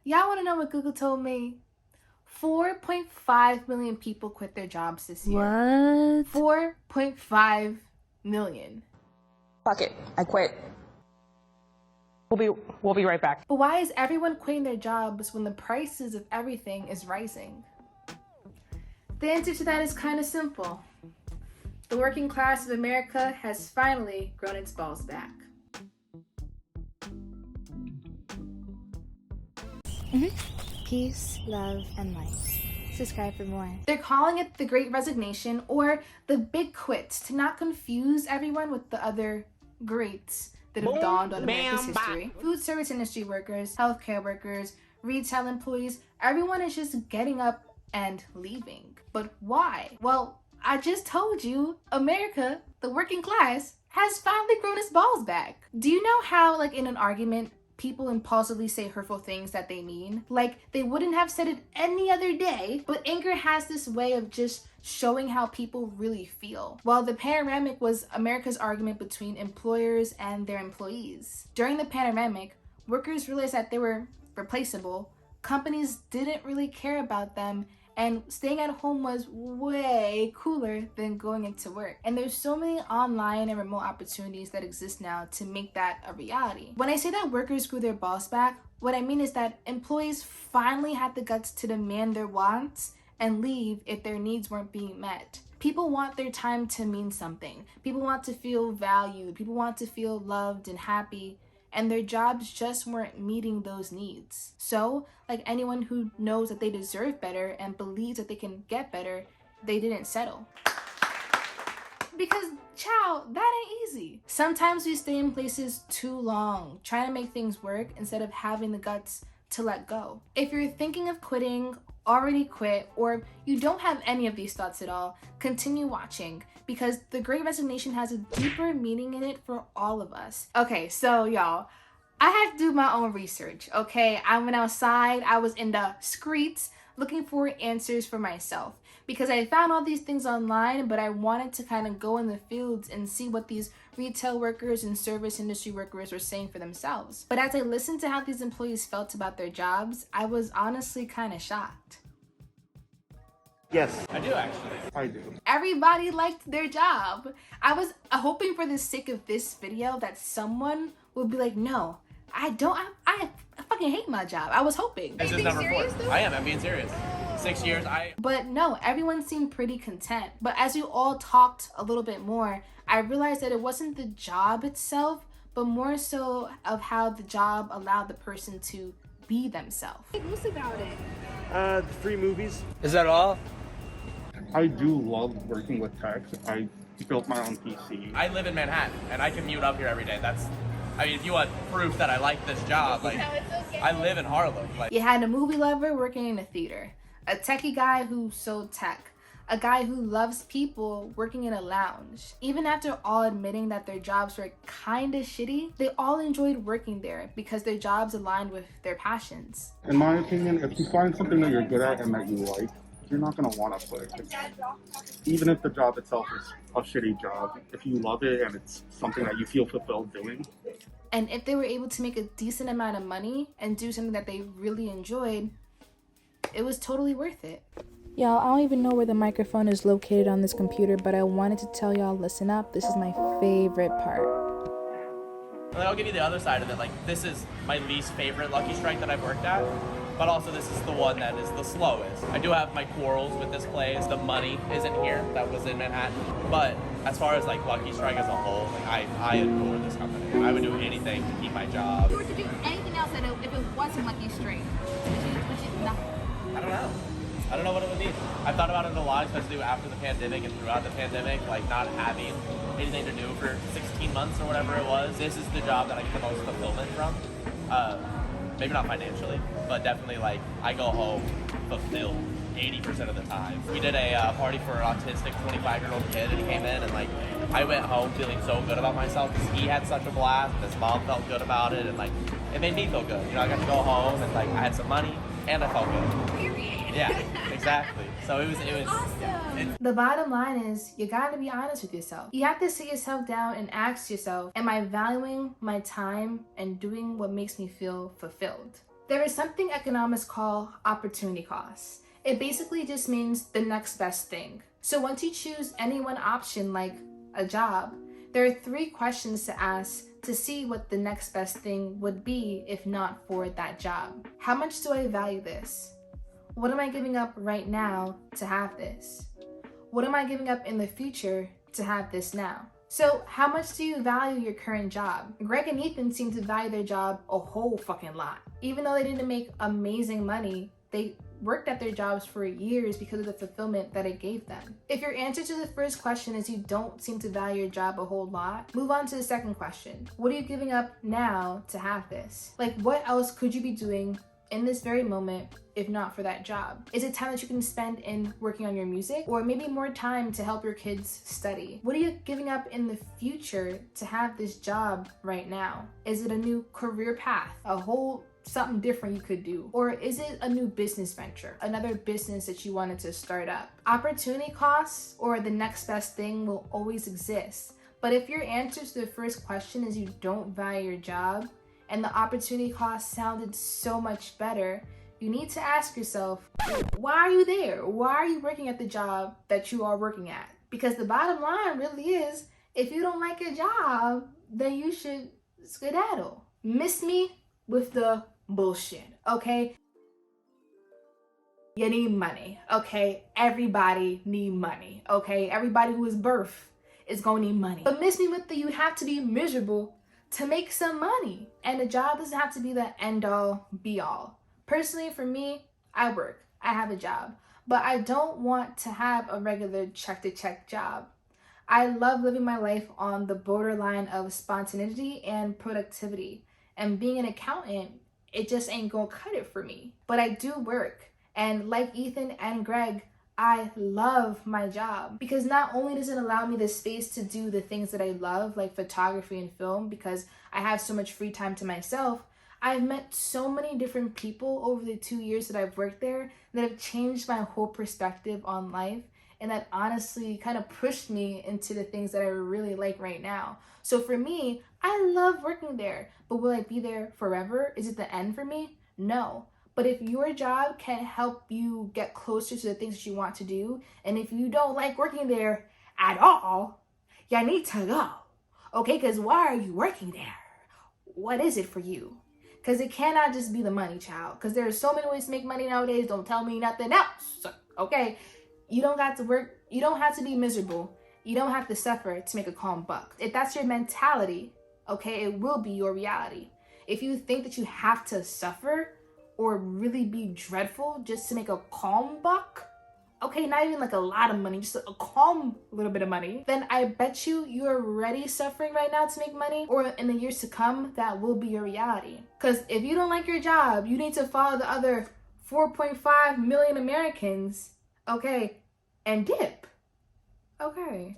Y'all want to know what Google told me? 4.5 million people quit their jobs this year. What? 4.5 million. Fuck it, I quit. We'll be right back. But why is everyone quitting their jobs when the prices of everything is rising? The answer to that is kind of simple. The working class of America has finally grown its balls back. Peace, love, and light. Subscribe for more. They're calling it the Great Resignation or the Big Quits to not confuse everyone with the other greats that have dawned on America's history. Food service industry workers, healthcare workers, retail employees, everyone is just getting up and leaving. But why? Well, I just told you, America, the working class, has finally grown its balls back. Do you know how, like in an argument, people impulsively say hurtful things that they mean? Like, they wouldn't have said it any other day, but anger has this way of just showing how people really feel. Well, the panoramic was America's argument between employers and their employees. During the panoramic, workers realized that they were replaceable, companies didn't really care about them, and staying at home was way cooler than going into work. And there's so many online and remote opportunities that exist now to make that a reality. When I say that workers grew their balls back, what I mean is that employees finally had the guts to demand their wants and leave if their needs weren't being met. People want their time to mean something. People want to feel valued. People want to feel loved and happy. And their jobs just weren't meeting those needs. So, like anyone who knows that they deserve better and believes that they can get better, they didn't settle. Because, child, that ain't easy. Sometimes we stay in places too long, trying to make things work instead of having the guts to let go. If you're thinking of quitting, already quit, or you don't have any of these thoughts at all, continue watching, because the Great Resignation has a deeper meaning in it for all of us. Okay, so y'all, I had to do my own research, okay? I went outside, I was in the streets looking for answers for myself, because I found all these things online, but I wanted to kind of go in the fields and see what these retail workers and service industry workers were saying for themselves. But as I listened to how these employees felt about their jobs, I was honestly kind of shocked. Yes, I do actually. I do. Everybody liked their job. I was hoping for the sake of this video that someone would be like, no, I don't, I fucking hate my job. I was hoping. This is number 4. I am, I'm being serious. 6 years, But no, everyone seemed pretty content. But as you all talked a little bit more, I realized that it wasn't the job itself, but more so of how the job allowed the person to be themselves. What's about it? Free movies. Is that all? I do love working with tech. I built my own PC. I live in Manhattan, and I commute up here every day. I mean, if you want proof that I like this job, like, I live in Harlem. Like, You had a movie lover working in a theater, a techie guy who sold tech, a guy who loves people working in a lounge. Even after all admitting that their jobs were kinda shitty, they all enjoyed working there because their jobs aligned with their passions. In my opinion, if you find something that you're good at and that you like, you're not going to want to quit. Even if the job itself is a shitty job, if you love it and it's something that you feel fulfilled doing. And if they were able to make a decent amount of money and do something that they really enjoyed, it was totally worth it. Y'all, I don't even know where the microphone is located on this computer, but I wanted to tell y'all, listen up. This is my favorite part. and I'll give you the other side of it. Like, this is my least favorite Lucky Strike that I've worked at. But also this is the one that is the slowest. I do have my quarrels with this place. The money isn't here. That was in Manhattan. But as far as like Lucky Strike as a whole, like I adore this company. I would do anything to keep my job. If you were to do anything else if it wasn't Lucky Strike, would you not? I don't know. I don't know what it would be. I've thought about it a lot, especially after the pandemic and throughout the pandemic, like not having anything to do for 16 months or whatever it was. This is the job that I get the most fulfillment from. Maybe not financially, but definitely like I go home fulfilled 80% of the time. We did a party for an autistic 25-year-old kid, and he came in, and like I went home feeling so good about myself because he had such a blast, and his mom felt good about it, and like it made me feel good. You know, I got to go home and like I had some money and I felt good. Period. Yeah, exactly. So it was Awesome. yeah. The bottom line is you gotta be honest with yourself. You have to sit yourself down and ask yourself, am I valuing my time and doing what makes me feel fulfilled? There is something economists call opportunity cost. It basically just means the next best thing. So once you choose any one option like a job, there are 3 questions to ask to see what the next best thing would be if not for that job. How much do I value this? What am I giving up right now to have this? What am I giving up in the future to have this now? So how much do you value your current job? Greg and Ethan seem to value their job a whole fucking lot. Even though they didn't make amazing money, they worked at their jobs for years because of the fulfillment that it gave them. If your answer to the first question is you don't seem to value your job a whole lot, move on to the second question. What are you giving up now to have this? Like, what else could you be doing in this very moment if not for that job? Is it time that you can spend in working on your music, or maybe more time to help your kids study? What are you giving up in the future to have this job right now? Is it a new career path, a whole something different you could do? Or is it a new business venture, another business that you wanted to start up? Opportunity costs or the next best thing will always exist. But if your answer to the first question is you don't value your job and the opportunity cost sounded so much better, you need to ask yourself, why are you there? Why are you working at the job that you are working at? Because the bottom line really is, if you don't like your job, then you should skedaddle. Miss me with the bullshit, okay? You need money, okay? Everybody need money, okay? Everybody who is birthed is gonna need money. But miss me with the you have to be miserable to make some money. And the job doesn't have to be the end all be all. Personally, for me, I work, I have a job, but I don't want to have a regular check to check job. I love living my life on the borderline of spontaneity and productivity. And being an accountant, it just ain't gonna cut it for me. But I do work. And like Ethan and Greg, I love my job because not only does it allow me the space to do the things that I love, like photography and film, because I have so much free time to myself, I've met so many different people over the 2 years that I've worked there that have changed my whole perspective on life, and that honestly kind of pushed me into the things that I really like right now. So for me, I love working there, but will I be there forever? Is it the end for me? No. But if your job can help you get closer to the things that you want to do, and if you don't like working there at all, you need to go, okay? Because why are you working there? What is it for you? Because it cannot just be the money, child. Because there are so many ways to make money nowadays. Don't tell me nothing else, okay? You don't got to work. You don't have to be miserable. You don't have to suffer to make a calm buck. If that's your mentality, okay, it will be your reality. If you think that you have to suffer or really be dreadful just to make a calm buck, okay, not even like a lot of money, just a calm little bit of money, then I bet you're already suffering right now to make money, or in the years to come, that will be your reality. Because if you don't like your job, you need to follow the other 4.5 million Americans, okay, and dip. Okay.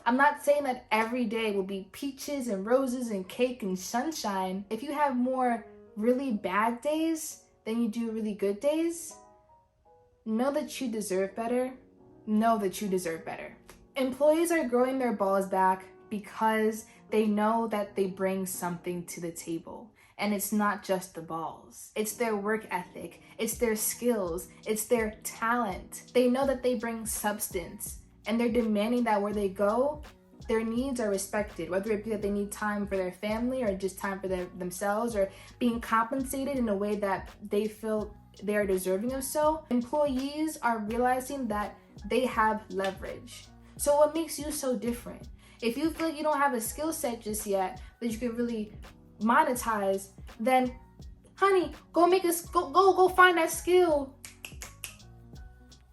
I'm not saying that every day will be peaches and roses and cake and sunshine. If you have more really bad days than you do really good days, know that you deserve better. Know that you deserve better. Employees are growing their balls back because they know that they bring something to the table. And it's not just the balls. It's their work ethic. It's their skills. It's their talent. They know that they bring substance. And they're demanding that where they go, their needs are respected. Whether it be that they need time for their family or just time for themselves, or being compensated in a way that they feel they are deserving of so. Employees are realizing that they have leverage. So what makes you so different? If you feel like you don't have a skill set just yet that you can really monetize, then honey, go find that skill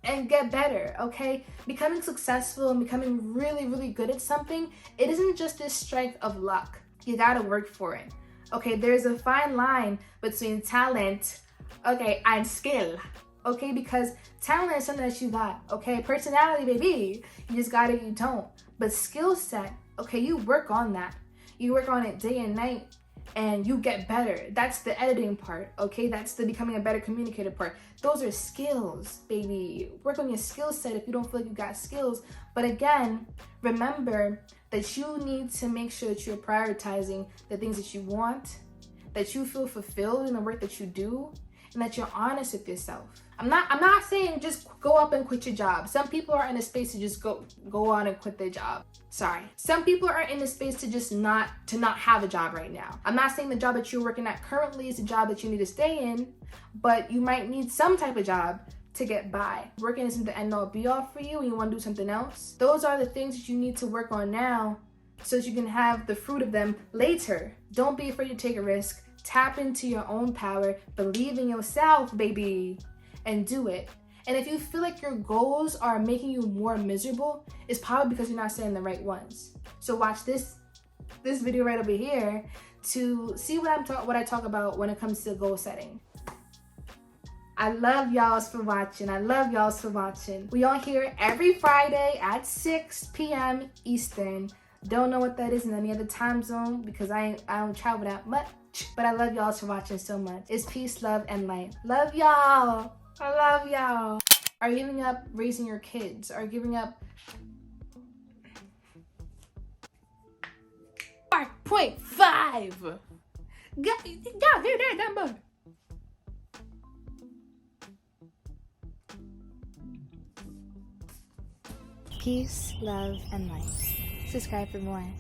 and get better, okay? Becoming successful and becoming really, really good at something, it isn't just this strength of luck. You gotta work for it, okay? There's a fine line between talent, okay, and skill, okay? Because talent is something that you got, okay? Personality, baby, you just got it, you don't. But skill set, okay, you work on that. You work on it day and night, and you get better. That's the editing part, okay? That's the becoming a better communicator part. Those are skills, baby. Work on your skill set if you don't feel like you got skills. But again, remember that you need to make sure that you're prioritizing the things that you want, that you feel fulfilled in the work that you do, and that you're honest with yourself. I'm not saying just go up and quit your job. Some people are in a space to just go on and quit their job. Sorry. Some people are in a space to just not have a job right now. I'm not saying the job that you're working at currently is the job that you need to stay in, but you might need some type of job to get by. Working isn't the end all be all for you and you want to do something else. Those are the things that you need to work on now so that you can have the fruit of them later. Don't be afraid to take a risk. Tap into your own power. Believe in yourself, baby, and do it. And if you feel like your goals are making you more miserable, it's probably because you're not setting the right ones. So watch this video right over here to see what I talk about when it comes to goal setting. I love y'all for watching. We on here every Friday at 6 p.m. Eastern. Don't know what that is in any other time zone because I don't travel that much. But I love y'all for watching so much. It's peace, love, and light. Love y'all. I love y'all. Are you giving up raising your kids? Are you giving up 5.5? God, do that number. Peace, love, and light. Subscribe for more.